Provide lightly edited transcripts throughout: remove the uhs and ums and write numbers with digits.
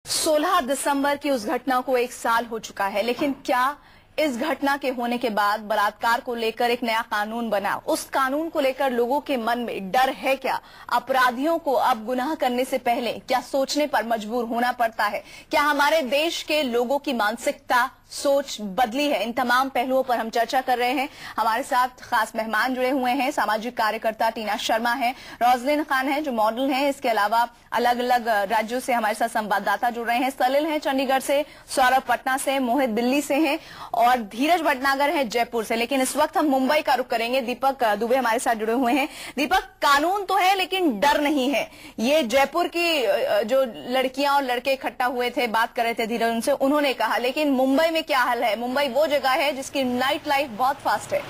16 दिसंबर की उस घटना को 1 साल हो चुका है, लेकिन क्या इस घटना के होने के बाद बलात्कार को लेकर एक नया कानून बना? उस कानून को लेकर लोगों के मन में डर है क्या? अपराधियों को अब गुनाह करने से पहले क्या सोचने पर मजबूर होना पड़ता है? क्या हमारे देश के लोगों की मानसिकता, सोच बदली है? इन तमाम पहलुओं पर हम चर्चा कर रहे हैं। हमारे साथ खास मेहमान जुड़े हुए हैं। सामाजिक कार्यकर्ता टीना शर्मा हैं, रोजलिन खान हैं जो मॉडल हैं, इसके अलावा अलग अलग राज्यों से हमारे साथ संवाददाता जुड़ रहे हैं। सलिल हैं चंडीगढ़ से, सौरभ पटना से, मोहित दिल्ली से हैं और धीरज भटनागर हैं जयपुर से। लेकिन इस वक्त हम मुंबई का रुख करेंगे। दीपक दुबे हमारे साथ जुड़े हुए हैं। दीपक, कानून तो है लेकिन डर नहीं है। ये जयपुर की जो लड़कियां और लड़के इकट्ठा हुए थे, बात कर रहे थे धीरज उनसे, उन्होंने कहा, लेकिन मुंबई में क्या हाल है? मुंबई वो जगह है जिसकी नाइट लाइफ बहुत फास्ट है।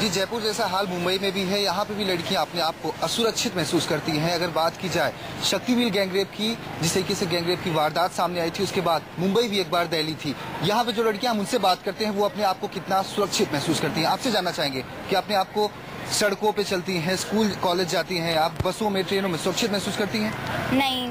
जी, जयपुर जैसा हाल मुंबई में भी है। यहाँ पे भी लड़कियां अपने आप को असुरक्षित महसूस करती हैं। अगर बात की जाए शक्तिवीर गैंगरेप की, जिस तरीके से गैंगरेप की वारदात सामने आई थी, उसके बाद मुंबई भी एक बार दहली थी। यहाँ पे जो लड़कियां हम उनसे बात करते हैं, वो अपने आप को कितना सुरक्षित महसूस करती हैं। आपसे जानना चाहेंगे कि अपने आप को सड़कों पे चलती हैं, स्कूल कॉलेज जाती हैं, आप बसों में, ट्रेनों में सुरक्षित महसूस करती हैं? नहीं,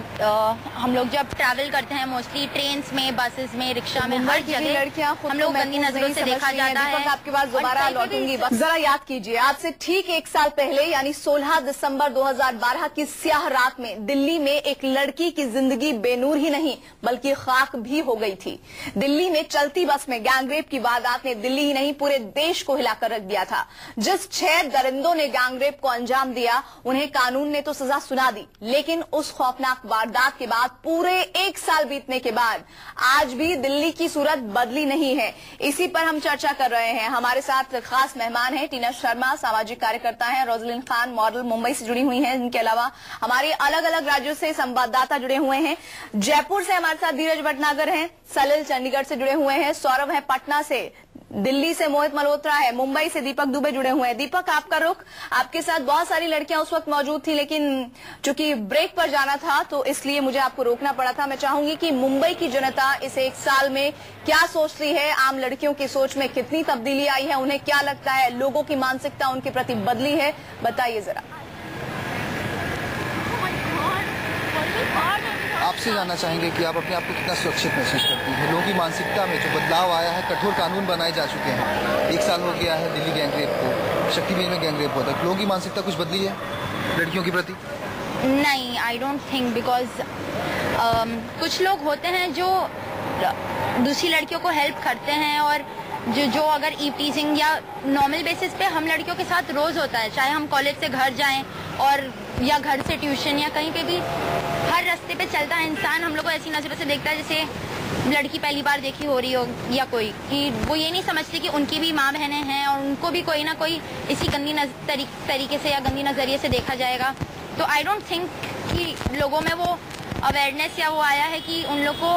हम लोग जब ट्रैवल करते हैं मोस्टली ट्रेन में, बसेस में, रिक्शा में, हर जगह लड़कियां हम लोग गंदी नजरों से देखा जाता है। आपके पास दोबारा लौटूंगी। जरा याद कीजिए, आज से ठीक 1 साल पहले यानी 16 दिसंबर 2012 की स्याह रात में दिल्ली में एक लड़की की जिंदगी बेनूर ही नहीं बल्कि खाक भी हो गई थी। दिल्ली में चलती बस में गैंगरेप की वारदात ने दिल्ली ही नहीं पूरे देश को हिलाकर रख दिया था। जिस 6 दरिंदों ने गैंगरेप को अंजाम दिया, उन्हें कानून ने तो सजा सुना दी, लेकिन उस खौफनाक वारदात के बाद पूरे 1 साल बीतने के बाद आज भी दिल्ली की सूरत बदली नहीं है। इसी पर हम चर्चा कर रहे हैं। हमारे साथ खास मेहमान हैं टीना शर्मा, सामाजिक कार्यकर्ता हैं, रोजलिन खान मॉडल मुंबई से जुड़ी हुई हैं। इनके अलावा हमारे अलग अलग राज्यों से संवाददाता जुड़े हुए हैं। जयपुर से हमारे साथ धीरज भटनागर हैं, सलिल चंडीगढ़ से जुड़े हुए हैं, सौरभ है पटना से, दिल्ली से मोहित मल्होत्रा है, मुंबई से दीपक दुबे जुड़े हुए हैं। दीपक, आपका रुख, आपके साथ बहुत सारी लड़कियां उस वक्त मौजूद थी, लेकिन चूंकि ब्रेक पर जाना था तो इसलिए मुझे आपको रोकना पड़ा था। मैं चाहूंगी कि मुंबई की जनता इस 1 साल में क्या सोचती है, आम लड़कियों की सोच में कितनी तब्दीली आई है, उन्हें क्या लगता है, लोगों की मानसिकता उनके प्रति बदली है, बताइए जरा। आपसे जानना चाहेंगे कि आप अपने आप को कितना सुरक्षित महसूस करती हैं? लोगों की मानसिकता में जो बदलाव आया है, कठोर कानून बनाए जा चुके हैं, 1 साल हो गया है दिल्ली गैंगरेप को, शक्तिवीर में गैंगरेप होता है, लोगों की मानसिकता कुछ बदली है लड़कियों के प्रति? नहीं, आई डोंट थिंक, बिकॉज कुछ लोग होते हैं जो दूसरी लड़कियों को हेल्प करते हैं और जो अगर ईव टीजिंग या नॉर्मल बेसिस पे हम लड़कियों के साथ रोज होता है, चाहे हम कॉलेज से घर जाएं और या घर से ट्यूशन या कहीं पे भी, हर रास्ते पे चलता है इंसान हम लोग को ऐसी नजरों से देखता है जैसे लड़की पहली बार देखी हो रही हो या कोई, कि वो ये नहीं समझती कि उनकी भी माँ बहनें हैं और उनको भी कोई ना कोई इसी गंदी तरीके से या गंदी नजरिए से देखा जाएगा। तो आई डोंट थिंक कि लोगों में वो अवेयरनेस या वो आया है कि उन लोग को,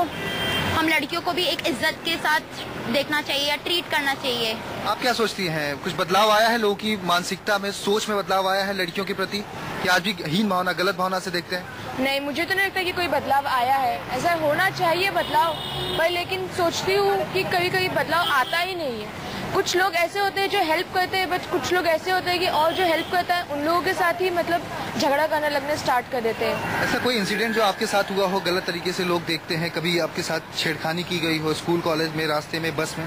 हम लड़कियों को भी एक इज्जत के साथ देखना चाहिए या ट्रीट करना चाहिए। आप क्या सोचती हैं, कुछ बदलाव आया है लोगों की मानसिकता में, सोच में बदलाव आया है लड़कियों के प्रति, कि आज भी हीन भावना, गलत भावना से देखते हैं? नहीं, मुझे तो नहीं लगता कि कोई बदलाव आया है। ऐसा होना चाहिए बदलाव, पर लेकिन सोचती हूँ कि कभी कभी बदलाव आता ही नहीं है। कुछ लोग ऐसे होते हैं जो हेल्प करते हैं, बट कुछ लोग ऐसे होते हैं कि और जो हेल्प करता है उन लोगों के साथ ही मतलब झगड़ा करने लगने स्टार्ट कर देते हैं। ऐसा कोई इंसिडेंट जो आपके साथ हुआ हो, गलत तरीके से लोग देखते हैं, कभी आपके साथ छेड़खानी की गई हो स्कूल कॉलेज में, रास्ते में, बस में?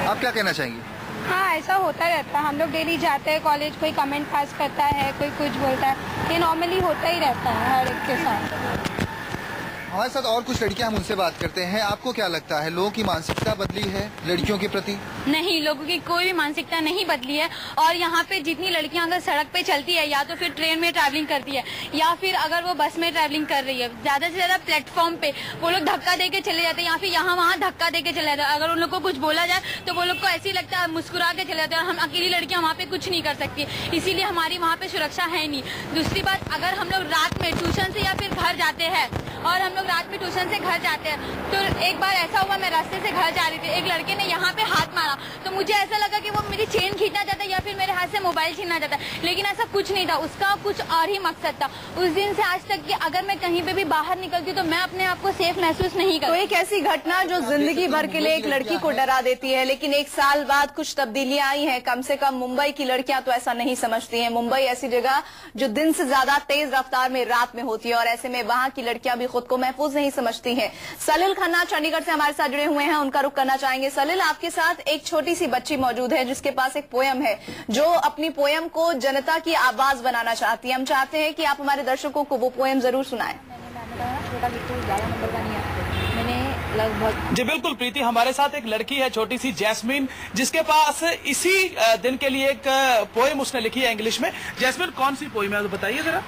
आप क्या कहना चाहेंगी? हाँ, ऐसा होता रहता है। हम लोग डेली जाते हैं कॉलेज, कोई कमेंट पास करता है, कोई कुछ बोलता है, ये नॉर्मली होता ही रहता है हर एक के साथ। हमारे साथ और कुछ लड़कियां, हम उनसे बात करते हैं। आपको क्या लगता है, लोगों की मानसिकता बदली है लड़कियों के प्रति? नहीं, लोगों की कोई भी मानसिकता नहीं बदली है। और यहाँ पे जितनी लड़कियां अगर सड़क पे चलती है, या तो फिर ट्रेन में ट्रैवलिंग करती है, या फिर अगर वो बस में ट्रैवलिंग कर रही है, ज्यादा से ज्यादा प्लेटफॉर्म पे वो लोग धक्का देके चले जाते हैं, या फिर यहाँ वहाँ धक्का देके चले जाते हैं। अगर उन लोग को कुछ बोला जाए तो वो लोग को ऐसे ही लगता है, मुस्कुरा के चले जाते हैं। हम अकेली लड़कियां वहाँ पे कुछ नहीं कर सकती, इसीलिए हमारी वहाँ पे सुरक्षा है नहीं। दूसरी बात, अगर हम लोग रात में ट्यूशन से या फिर घर जाते हैं और हम लोग रात में ट्यूशन से घर जाते हैं। तो एक बार ऐसा हुआ, मैं रास्ते से घर जा रही थी, एक लड़के ने यहाँ पे हाथ मारा, तो मुझे ऐसा लगा कि वो मेरी चेन खींचना चाहता है या फिर मेरे हाथ से मोबाइल छीनना चाहता है, लेकिन ऐसा कुछ नहीं था, उसका कुछ और ही मकसद था। उस दिन से आज तक कि अगर मैं कहीं पे भी बाहर निकलती हूँ तो मैं अपने आप को सेफ महसूस नहीं करती। तो एक ऐसी घटना जो जिंदगी भर के लिए एक लड़की को डरा देती है, लेकिन एक साल बाद कुछ तब्दीलियां आई हैं। कम से कम मुंबई की लड़कियां तो ऐसा नहीं समझती हैं। मुंबई ऐसी जगह जो दिन से ज्यादा तेज रफ्तार में रात में होती है, और ऐसे में वहां की लड़कियां भी खुद को महफूज नहीं समझती हैं। सलील खन्ना चंडीगढ़ से हमारे साथ जुड़े हुए हैं, उनका रुख करना चाहेंगे। सलील, आपके साथ एक छोटी सी बच्ची मौजूद है जिसके पास एक पोयम है, जो अपनी पोयम को जनता की आवाज बनाना चाहती है। हम चाहते हैं कि आप हमारे दर्शकों को वो पोयम जरूर सुनाएं। जी बिल्कुल प्रीति, हमारे साथ एक लड़की है छोटी सी जैस्मिन, जिसके पास इसी दिन के लिए एक पोएम उसने लिखी है इंग्लिश में। जैस्मिन, कौन सी पोएम है तो बताइए जरा।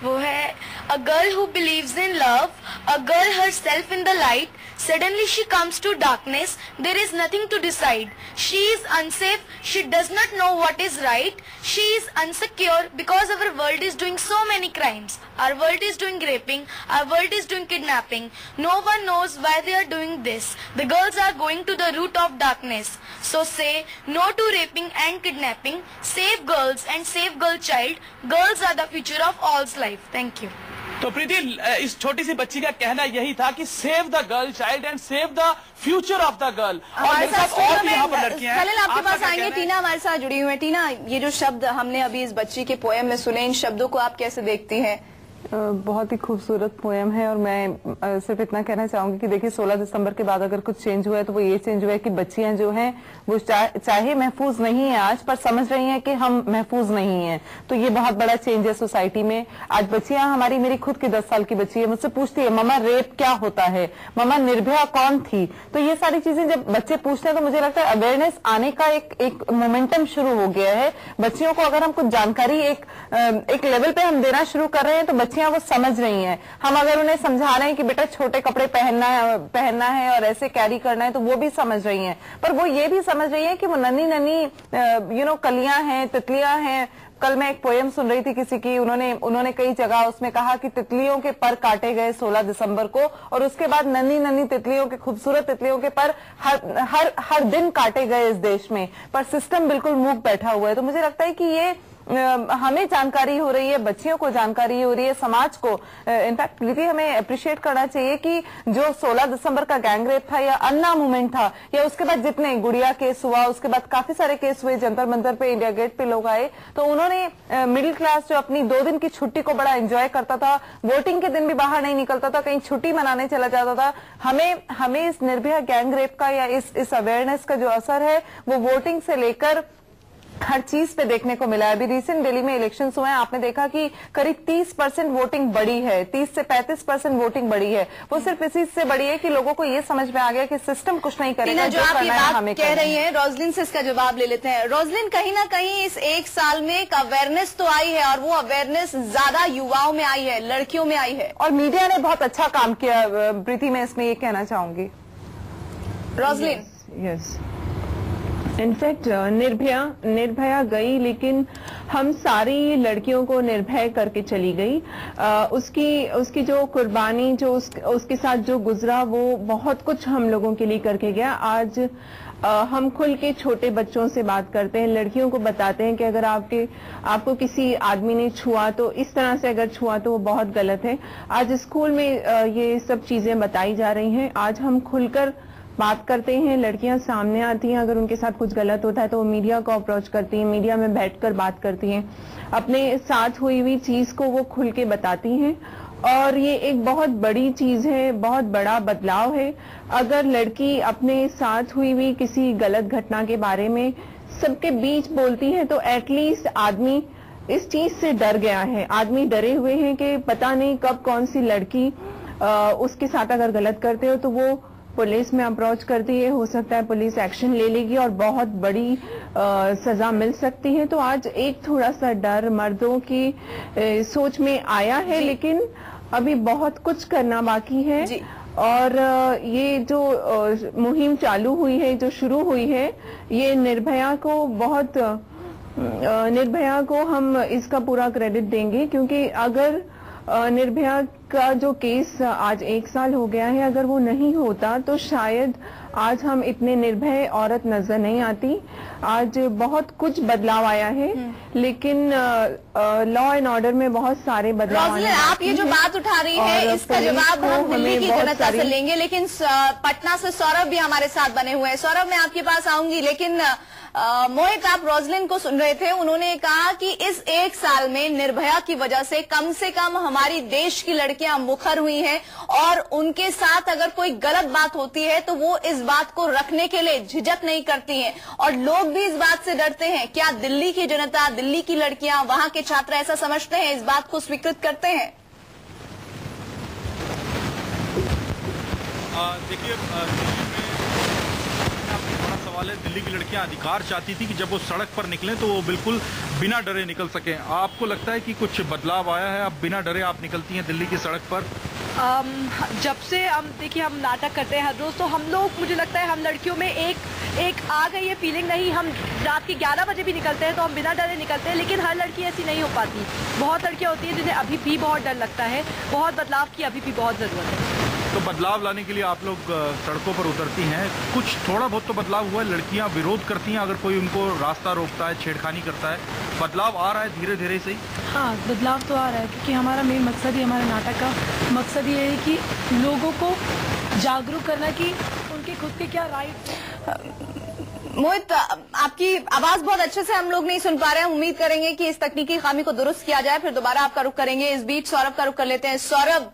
वो है a girl who believes in love, a girl herself in the light, suddenly she comes to darkness, there is nothing to decide, she is unsafe, she does not know what is right, she is insecure because our world is doing so many crimes, our world is doing raping, our world is doing kidnapping, no one knows why they are doing this, the girls are going to the root of darkness, so say no to raping and kidnapping, save girls and save girl child, girls are the future of all's life. Thank you. तो प्रीति, इस छोटी सी बच्ची का कहना यही था कि save the girl child and save the future of the girl. और मेरे साथ और भी यहाँ पर लड़कियां हैं। सलील, आपके पास आएंगे। टीना हमारे साथ जुड़ी हुई है। टीना, ये जो शब्द हमने अभी इस बच्ची के पोएम में सुने, इन शब्दों को आप कैसे देखती हैं? बहुत ही खूबसूरत पोएम है, और मैं सिर्फ इतना कहना चाहूंगी कि देखिए 16 दिसंबर के बाद अगर कुछ चेंज हुआ है तो वो ये चेंज हुआ है कि बच्चियां जो हैं वो चाहे महफूज नहीं है आज, पर समझ रही हैं कि हम महफूज नहीं हैं। तो ये बहुत बड़ा चेंज है सोसाइटी में। आज बच्चियां, हमारी मेरी खुद की 10 साल की बच्ची है, मुझसे पूछती है मम्मा रेप क्या होता है, मम्मा निर्भया कौन थी। तो ये सारी चीजें जब बच्चे पूछते हैं तो मुझे लगता है अवेयरनेस आने का एक मोमेंटम शुरू हो गया है। बच्चियों को अगर हम कुछ जानकारी एक लेवल पे हम देना शुरू कर रहे हैं तो बच्चियां वो समझ रही हैं। हम अगर उन्हें समझा रहे हैं कि बेटा छोटे कपड़े पहनना है और ऐसे कैरी करना है, तो वो भी समझ रही हैं। पर वो ये भी समझ रही है कि वो नन्ही नन्ही कलियां हैं, तितलियां हैं। कल मैं एक पोएम सुन रही थी किसी की, उन्होंने कई जगह उसमें कहा कि तितलियों के पर काटे गए 16 दिसंबर को, और उसके बाद नन्ही नन्ही तितलियों के, खूबसूरत तितलियों के पर हर दिन काटे गए इस देश में। पर सिस्टम बिल्कुल मूक बैठा हुआ है। तो मुझे लगता है कि ये हमें जानकारी हो रही है, बच्चियों को जानकारी हो रही है, समाज को। इनफैक्ट प्रीति, हमें अप्रिशिएट करना चाहिए कि जो 16 दिसंबर का गैंगरेप था या अन्ना मूवमेंट था, या उसके बाद जितने गुड़िया केस हुआ, उसके बाद काफी सारे केस हुए, जंतर मंतर पे, इंडिया गेट पे लोग आए, तो उन्होंने मिडिल क्लास जो अपनी 2 दिन की छुट्टी को बड़ा एंजॉय करता था, वोटिंग के दिन भी बाहर नहीं निकलता था, कहीं छुट्टी मनाने चला जाता था। हमें इस निर्भया गैंगरेप का या इस अवेयरनेस का जो असर है वो वोटिंग से लेकर हर चीज पे देखने को मिला है। अभी रिसेंट दिल्ली में इलेक्शंस हुए हैं, आपने देखा कि करीब 30% वोटिंग बढ़ी है, 30 से 35% वोटिंग बढ़ी है। वो सिर्फ इसी से बढ़ी है कि लोगों को ये समझ में आ गया कि सिस्टम कुछ नहीं करेगा। जो आप ये बात कह रही हैं, रोजलिन से इसका जवाब ले लेते हैं। रोजलिन, कहीं ना कहीं इस एक साल में एक अवेयरनेस तो आई है, और वो अवेयरनेस ज्यादा युवाओं में आई है, लड़कियों में आई है, और मीडिया ने बहुत अच्छा काम किया। प्रीति, मैं इसमें ये कहना चाहूंगी। रोजलिन, यस, इनफैक्ट निर्भया गई, लेकिन हम सारी लड़कियों को निर्भय करके चली गई। उसकी जो कुर्बानी, जो उसके साथ जो गुजरा, वो बहुत कुछ हम लोगों के लिए करके गया। आज हम खुल के छोटे बच्चों से बात करते हैं, लड़कियों को बताते हैं कि अगर आपको किसी आदमी ने छुआ तो इस तरह से अगर छुआ तो वो बहुत गलत है। आज स्कूल में ये सब चीजें बताई जा रही हैं। आज हम खुलकर बात करते हैं, लड़कियां सामने आती हैं, अगर उनके साथ कुछ गलत होता है तो वो मीडिया को अप्रोच करती हैं, मीडिया में बैठकर बात करती हैं, अपने साथ हुई हुई चीज को वो खुल के बताती हैं। और ये एक बहुत बड़ी चीज है, बहुत बड़ा बदलाव है। अगर लड़की अपने साथ हुई हुई किसी गलत घटना के बारे में सबके बीच बोलती है तो एटलीस्ट आदमी इस चीज से डर गया है। आदमी डरे हुए हैं कि पता नहीं कब कौन सी लड़की उसके साथ अगर गलत करते हो तो वो पुलिस में अप्रोच करती है, हो सकता है पुलिस एक्शन ले लेगी और बहुत बड़ी सजा मिल सकती है। तो आज एक थोड़ा सा डर मर्दों की सोच में आया है, लेकिन अभी बहुत कुछ करना बाकी है। और ये जो मुहिम चालू हुई है, जो शुरू हुई है, ये निर्भया को हम इसका पूरा क्रेडिट देंगे, क्योंकि अगर निर्भया का जो केस आज 1 साल हो गया है, अगर वो नहीं होता तो शायद आज हम इतने निर्भय औरत नजर नहीं आती। आज बहुत कुछ बदलाव आया है, लेकिन लॉ एंड ऑर्डर में बहुत सारे बदलाव आए हैं। आप ये जो बात उठा रही है इसका जवाब हम दिल्ली की जनता से लेंगे, लेकिन पटना से सौरभ भी हमारे साथ बने हुए हैं। सौरभ, मैं आपके पास आऊंगी, लेकिन मोहित, आप रोजलिन को सुन रहे थे, उन्होंने कहा कि इस 1 साल में निर्भया की वजह से कम हमारी देश की लड़कियां मुखर हुई हैं और उनके साथ अगर कोई गलत बात होती है तो वो इस बात को रखने के लिए झिझक नहीं करती हैं और लोग भी इस बात से डरते हैं। क्या दिल्ली की जनता, दिल्ली की लड़कियां, वहां के छात्र ऐसा समझते हैं, इस बात को स्वीकृत करते हैं? देखिए, बड़ा सवाल है। दिल्ली की लड़कियां अधिकार चाहती थी कि जब वो सड़क पर निकलें तो वो बिल्कुल बिना डरे निकल सकें। आपको लगता है कि कुछ बदलाव आया है, अब बिना डरे आप निकलती हैं दिल्ली की सड़क पर? जब से हम देखिए हम नाटक करते हैं हर रोज, तो हम लोग, मुझे लगता है हम लड़कियों में एक आ गई ये फीलिंग। नहीं, हम रात के 11 बजे भी निकलते हैं तो हम बिना डरे निकलते हैं, लेकिन हर लड़की ऐसी नहीं हो पाती। बहुत लड़कियां होती हैं जिन्हें अभी भी बहुत डर लगता है। बहुत बदलाव की अभी भी बहुत जरूरत है। तो बदलाव लाने के लिए आप लोग सड़कों पर उतरती हैं। कुछ थोड़ा बहुत तो बदलाव हुआ है, लड़कियां विरोध करती हैं अगर कोई उनको रास्ता रोकता है, छेड़खानी करता है। बदलाव आ रहा है धीरे धीरे से ही। हाँ, बदलाव तो आ रहा है, क्योंकि हमारा मेन मकसद ही, हमारे नाटक का मकसद ये है कि लोगों को जागरूक करना कि उनके खुद के क्या राइट। मोहित, आपकी आवाज बहुत अच्छे से हम लोग नहीं सुन पा रहे हैं। उम्मीद करेंगे कि इस तकनीकी खामी को दुरुस्त किया जाए, फिर दोबारा आपका रुख करेंगे। इस बीच सौरभ का रुख कर लेते हैं। सौरभ,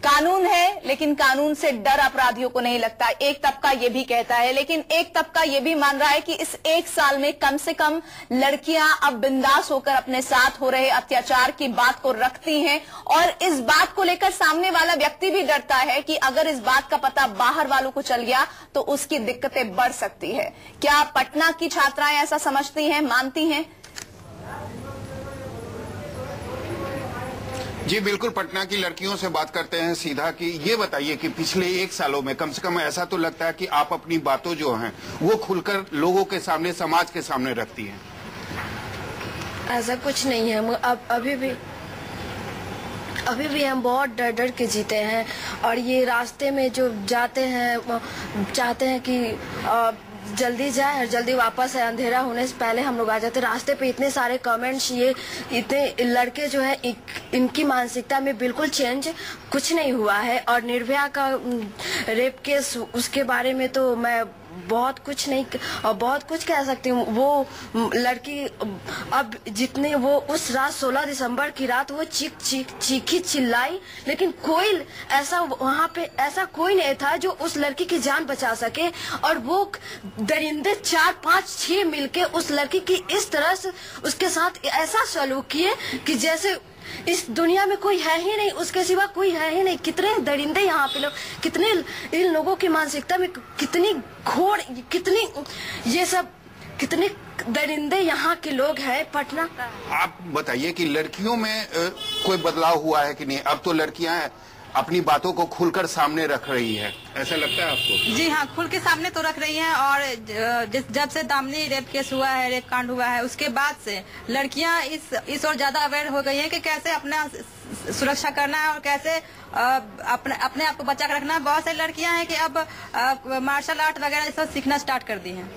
कानून है, लेकिन कानून से डर अपराधियों को नहीं लगता। एक तबका ये भी कहता है, लेकिन एक तबका ये भी मान रहा है कि इस 1 साल में कम से कम लड़कियां अब बिंदास होकर अपने साथ हो रहे अत्याचार की बात को रखती हैं और इस बात को लेकर सामने वाला व्यक्ति भी डरता है कि अगर इस बात का पता बाहर वालों को चल गया तो उसकी दिक्कतें बढ़ सकती है। क्या पटना की छात्राएं ऐसा समझती हैं, मानती हैं? जी बिल्कुल, पटना की लड़कियों से बात करते हैं सीधा कि ये बताइए कि पिछले 1 सालों में कम से कम ऐसा तो लगता है कि आप अपनी बातों जो हैं वो खुलकर लोगों के सामने, समाज के सामने रखती हैं। ऐसा कुछ नहीं है। अभी भी हम बहुत डर डर के जीते हैं और ये रास्ते में जो जाते हैं चाहते हैं कि जल्दी जाए और जल्दी वापस है। अंधेरा होने से पहले हम लोग आ जाते। रास्ते पे इतने सारे कमेंट्स, ये इतने लड़के जो है, इनकी मानसिकता में बिल्कुल चेंज कुछ नहीं हुआ है। और निर्भया का रेप केस, उसके बारे में तो मैं बहुत कुछ कह सकती हूँ। वो लड़की अब जितने वो उस रात 16 दिसंबर की रात वो चीखी चिल्लाई, लेकिन कोई ऐसा वहाँ पे ऐसा कोई नहीं था जो उस लड़की की जान बचा सके। और वो दरिंदे 4, 5, 6 मिलके उस लड़की की इस तरह से उसके साथ ऐसा सलूक किए कि जैसे इस दुनिया में कोई है ही नहीं, उसके सिवा कोई है ही नहीं। कितने दरिंदे यहाँ पे लोग, कितने इन लोगों की मानसिकता में कितनी घोर, कितनी ये सब, कितने दरिंदे यहाँ के लोग हैं पटना। आप बताइए कि लड़कियों में कोई बदलाव हुआ है कि नहीं? अब तो लड़कियां अपनी बातों को खुलकर सामने रख रही है, ऐसा लगता है आपको? जी हाँ, खुल के सामने तो रख रही हैं। और जब से दामिनी रेप केस हुआ है, रेप कांड हुआ है, उसके बाद से लड़कियां इस और ज्यादा अवेयर हो गई हैं कि कैसे अपना सुरक्षा करना है और कैसे अपने आप को बचा कर रखना है। बहुत सारी लड़कियां हैं कि अब मार्शल आर्ट वगैरह ये सब सीखना स्टार्ट कर दी हैं।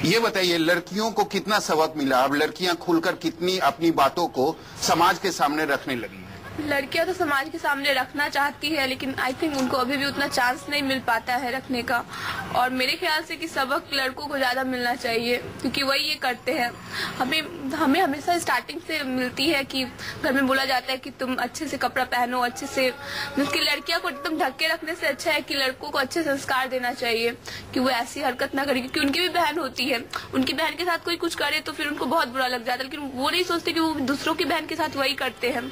ये बताइए, लड़कियों को कितना सबक मिला? अब लड़कियां खुलकर कितनी अपनी बातों को समाज के सामने रखने लगी? लड़कियां तो समाज के सामने रखना चाहती है, लेकिन आई थिंक उनको अभी भी उतना चांस नहीं मिल पाता है रखने का। और मेरे ख्याल से कि सबक लड़कों को ज्यादा मिलना चाहिए, क्योंकि वही ये करते हैं। हमें हमेशा स्टार्टिंग से मिलती है कि घर में बोला जाता है कि तुम अच्छे से कपड़ा पहनो, अच्छे से, उसकी लड़कियां को एकदम ढक के रखने से अच्छा है कि लड़कों को अच्छे संस्कार देना चाहिए कि वो ऐसी हरकत ना करे, क्योंकि उनकी भी बहन होती है। उनकी बहन के साथ कोई कुछ करे तो फिर उनको बहुत बुरा लग जाता है, लेकिन वो नहीं सोचते कि वो दूसरों की बहन के साथ वही करते हैं।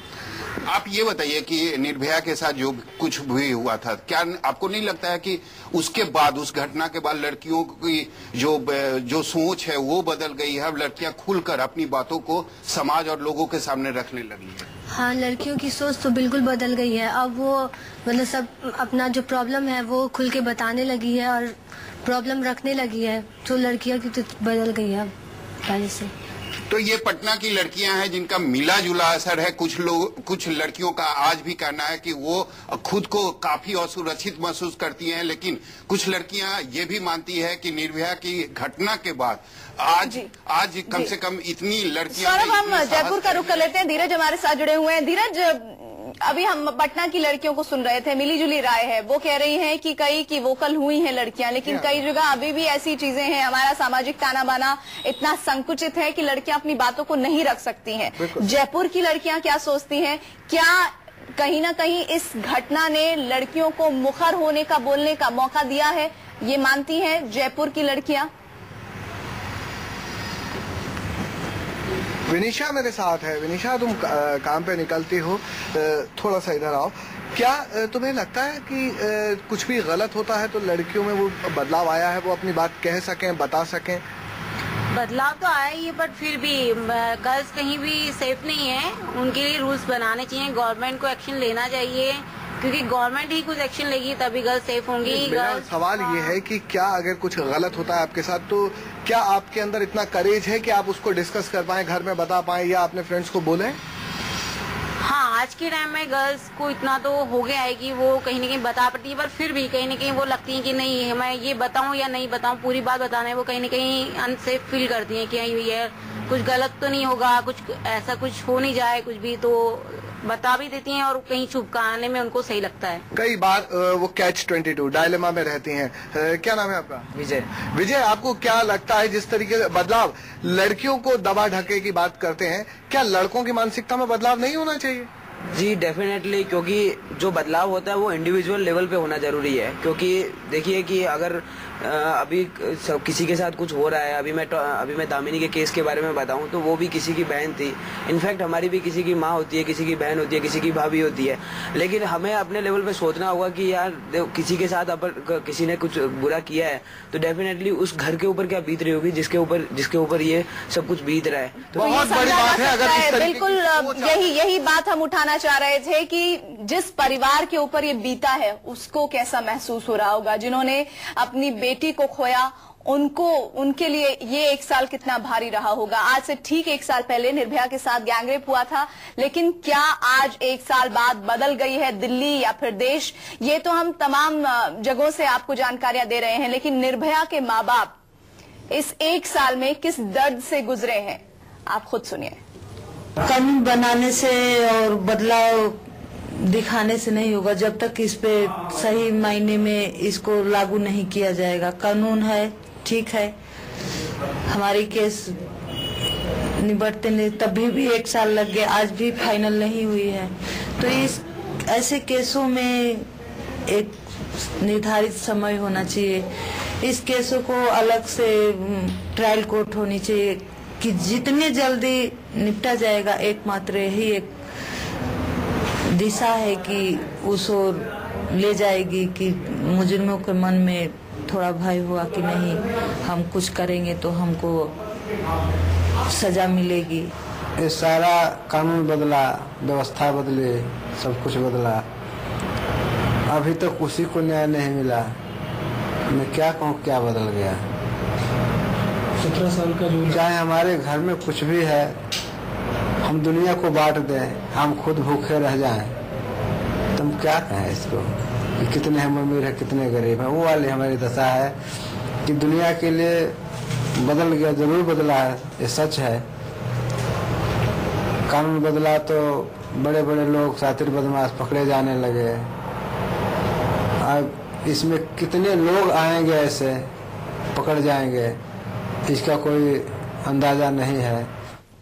आप ये बताइए कि निर्भया के साथ जो कुछ भी हुआ था, क्या आपको नहीं लगता है कि उसके बाद, उस घटना के बाद लड़कियों की जो सोच है वो बदल गई है? अब लड़कियां खुलकर अपनी बातों को समाज और लोगों के सामने रखने लगी है। हाँ, लड़कियों की सोच तो बिल्कुल बदल गई है। अब वो मतलब सब अपना जो प्रॉब्लम है वो खुल के बताने लगी है और प्रॉब्लम रखने लगी है। तो लड़कियों की तो बदल गई है पहले से। तो ये पटना की लड़कियां हैं जिनका मिला जुला असर है। कुछ लड़कियों का आज भी कहना है कि वो खुद को काफी असुरक्षित महसूस करती हैं, लेकिन कुछ लड़कियां ये भी मानती है कि निर्भया की घटना के बाद आज कम से कम इतनी लड़कियां। सौरभ, हम जयपुर का रुख कर लेते हैं। धीरज हमारे साथ जुड़े हुए हैं। धीरज, अभी हम पटना की लड़कियों को सुन रहे थे, मिली जुली राय है। वो कह रही हैं कि कई की वोकल हुई हैं लड़कियां, लेकिन कई जगह अभी भी ऐसी चीजें हैं, हमारा सामाजिक ताना बाना इतना संकुचित है कि लड़कियां अपनी बातों को नहीं रख सकती हैं। जयपुर की लड़कियां क्या सोचती हैं? क्या कहीं ना कहीं इस घटना ने लड़कियों को मुखर होने का, बोलने का मौका दिया है, ये मानती हैं जयपुर की लड़कियां? विनिशा मेरे साथ है। विनिशा, तुम काम पे निकलती हो, थोड़ा सा इधर आओ। क्या तुम्हें लगता है कि कुछ भी गलत होता है तो लड़कियों में वो बदलाव आया है, वो अपनी बात कह सकें, बता सकें? बदलाव तो आया ही है, बट फिर भी गर्ल्स कहीं भी सेफ नहीं है। उनके लिए रूल्स बनाने चाहिए, गवर्नमेंट को एक्शन लेना चाहिए, क्योंकि गवर्नमेंट ही कुछ एक्शन लेगी तभी गर्ल्स सेफ होंगी। मेरा सवाल ये है कि क्या अगर कुछ गलत होता है आपके साथ तो क्या आपके अंदर इतना करेज है कि आप उसको डिस्कस कर पाए, घर में बता पाए या अपने फ्रेंड्स को बोले? हाँ, आज के टाइम में गर्ल्स को इतना तो हो गया है कि वो कहीं न कहीं बता पाती है, पर फिर भी कहीं न कहीं वो लगती है कि नहीं, मैं ये बताऊं या नहीं बताऊं, पूरी बात बताने वो कहीं न कहीं अनसेफ फील करती है कि ये कुछ गलत तो नहीं होगा, कुछ ऐसा कुछ हो नहीं जाए कुछ भी, तो बता भी देती हैं और कहीं छुपकाने में उनको सही लगता है। कई बार वो कैच 22 डायलेमा में रहती हैं। क्या नाम है आपका? विजय। विजय, आपको क्या लगता है जिस तरीके से बदलाव लड़कियों को दबा ढके की बात करते हैं, क्या लड़कों की मानसिकता में बदलाव नहीं होना चाहिए? जी डेफिनेटली, क्योंकि जो बदलाव होता है वो इंडिविजुअल लेवल पे होना जरूरी है। क्योंकि देखिए कि अगर अभी किसी के साथ कुछ हो रहा है, अभी मैं दामिनी के केस के बारे में बताऊं तो वो भी किसी की बहन थी। इनफैक्ट हमारी भी किसी की माँ होती है, किसी की बहन होती है, किसी की भाभी होती है। लेकिन हमें अपने लेवल पे सोचना होगा कि यार किसी के साथ किसी ने कुछ बुरा किया है तो डेफिनेटली उस घर के ऊपर क्या बीत रही होगी जिसके ऊपर ये सब कुछ बीत रहा है। तो बहुत बड़ी बात है। अगर बिल्कुल यही बात हम उठाना चाह रहे थे कि जिस परिवार के ऊपर ये बीता है उसको कैसा महसूस हो रहा होगा, जिन्होंने अपनी बेटी को खोया, उनके लिए ये एक साल कितना भारी रहा होगा। आज से ठीक एक साल पहले निर्भया के साथ गैंगरेप हुआ था, लेकिन क्या आज एक साल बाद बदल गई है दिल्ली या फिर देश? ये तो हम तमाम जगहों से आपको जानकारियां दे रहे हैं, लेकिन निर्भया के माँ बाप इस एक साल में किस दर्द से गुजरे हैं, आप खुद सुनिए। कानून बनाने से और बदलाव दिखाने से नहीं होगा जब तक इस पे सही मायने में इसको लागू नहीं किया जाएगा। कानून है, ठीक है, हमारी केस निबटते नहीं, तभी भी एक साल लग गया, आज भी फाइनल नहीं हुई है। तो इस ऐसे केसों में एक निर्धारित समय होना चाहिए। इस केसों को अलग से ट्रायल कोर्ट होनी चाहिए कि जितने जल्दी निपटा जाएगा, एकमात्र यही एक दिशा है कि उस ओर ले जाएगी कि मुजरिमों के मन में थोड़ा भय हुआ कि नहीं, हम कुछ करेंगे तो हमको सजा मिलेगी। ये सारा कानून बदला, व्यवस्था बदली, सब कुछ बदला, अभी तक तो किसी को न्याय नहीं मिला। मैं क्या कहूँ, क्या बदल गया? 17 साल का जो चाहे हमारे घर में कुछ भी है, हम दुनिया को बांट दें, हम खुद भूखे रह जाएं, तुम क्या कहें इसको कि कितने हम अमीर है कितने गरीब हैं? वो वाली हमारी दशा है कि दुनिया के लिए बदल गया, जरूर बदला है, ये सच है। कानून बदला तो बड़े बड़े लोग शातिर बदमाश पकड़े जाने लगे। अब इसमें कितने लोग आएंगे ऐसे पकड़ जाएंगे, इसका कोई अंदाजा नहीं है।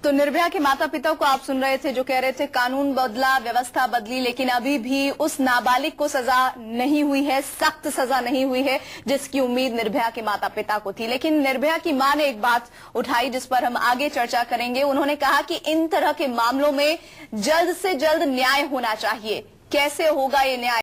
तो निर्भया के माता पिता को आप सुन रहे थे जो कह रहे थे कानून बदला, व्यवस्था बदली, लेकिन अभी भी उस नाबालिग को सजा नहीं हुई है, सख्त सजा नहीं हुई है जिसकी उम्मीद निर्भया के माता पिता को थी। लेकिन निर्भया की मां ने एक बात उठाई जिस पर हम आगे चर्चा करेंगे। उन्होंने कहा कि इन तरह के मामलों में जल्द से जल्द न्याय होना चाहिए। कैसे होगा ये न्याय?